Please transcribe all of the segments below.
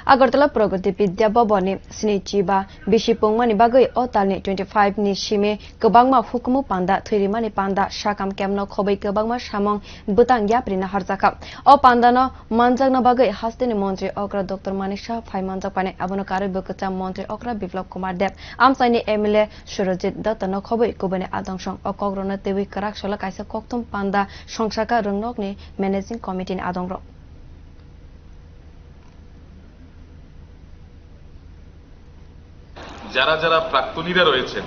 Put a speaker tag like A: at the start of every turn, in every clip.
A: Agartala Pragati Vidya Bhavani Sinichiba Bishipungmani Bagai Otalni 25 ni Shime Kebangma Hukumu Panda Thirimani Panda Shakam Kemno Khobai Kebangma Shamong Butang Yaprina Harzaka O Pandana Manjagna Bagai Hastini Montri Okra Dr. Manisha Phaimanjak Pane Abonokari Bukata Montri Okra Biplab Kumar Deb Amsaini MLA Surojit Dattano Khobai Kubane Adongshong Okogrona Dewi Karak Shola Kaisa Koktum Panda Shongshaka Rungnokni Managing Committee Adongro
B: যারা যারা প্রাক্তনীরা রয়েছেন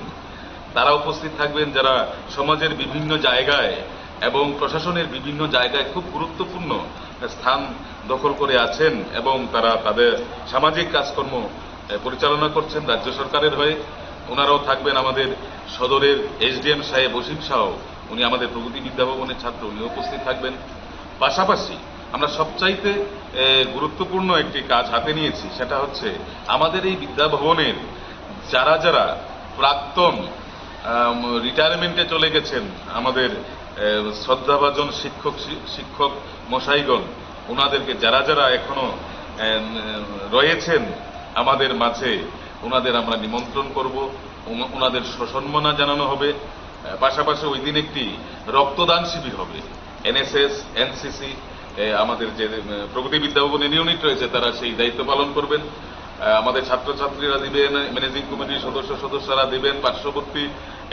B: তারা উপস্থিত থাকবেন যারা সমাজের বিভিন্ন জায়গায় এবং প্রশাসনের বিভিন্ন জায়গায় খুব গুরুত্বপূর্ণ স্থান দখল করে আছেন এবং তারা তাদের সামাজিক কাজকর্ম পরিচালনা করছেন রাজ্য সরকারের হয়ে ওনারাও থাকবেন আমাদের সদরের এসডিএম সাহেব ওসিম শাহ উনি আমাদের প্রগতি বিদ্যাভবনের ছাত্র উনি উপস্থিত থাকবেন পাশাপাশি আমরা সবচাইতে গুরুত্বপূর্ণ একটি কাজ হাতে নিয়েছি সেটা হচ্ছে আমাদের এই বিদ্যাভবনের যারা যারা প্রাক্তন রিটায়ারমেন্টে চলে গেছেন আমাদের শ্রদ্ধাভাজন শিক্ষক মশাইগণ ওনাদেরকে যারা যারা এখনো রয়েছেন আমাদের মাঝে ওনাদের আমরা নিমন্ত্রণ করব ওনাদের সম্মাননা জানানো হবে পাশাপাশি ওই দিন একটি রক্তদান শিবির হবে এনএসএস এনসিসি আমাদের যে প্রগতি বিদ্যাভবনের ইউনিট রয়েছে তারা সেই দায়িত্ব পালন করবেন আমাদের ছাত্রছাত্রীরা দিবেন ম্যানেজিং কমিটির সদস্যরা দিবেন পার্শ্ববর্তী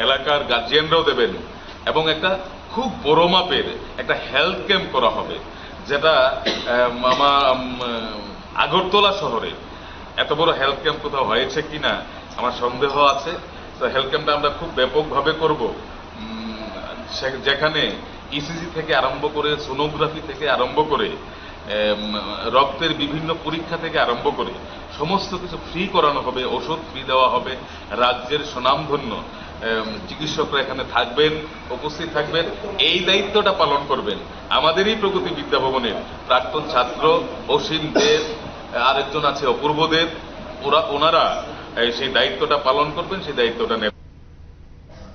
B: এলাকার গার্জিয়ানরাও দেবেন এবং একটা খুব বড় মাপের একটা হেলথ ক্যাম্প করা হবে যেটা আমার আগরতলা শহরে এত বড় হেলথ ক্যাম্প কোথাও হয়েছে কিনা আমার সন্দেহ আছে তো হেলথ ক্যাম্পটা আমরা খুব ব্যাপকভাবে করব যেখানে ইসিজি থেকে আরম্ভ করে সোনোগ্রাফি থেকে আরম্ভ করে রক্তের বিভিন্ন পরীক্ষা থেকে আরম্ভ করে সমস্ত কিছু ফ্রি করানো হবে ওষুধ ফ্রি দেওয়া হবে রাজ্যের সুনামধন্য চিকিৎসকরা এখানে থাকবেন উপস্থিত থাকবেন এই দায়িত্বটা পালন করবেন আমাদেরই প্রগতি বিদ্যাভবনের প্রাক্তন ছাত্র অসীম দেব আরেকজন আছে অপূর্ব দেব ওনারা সেই দায়িত্বটা পালন করবেন সেই দায়িত্বটা নেবেন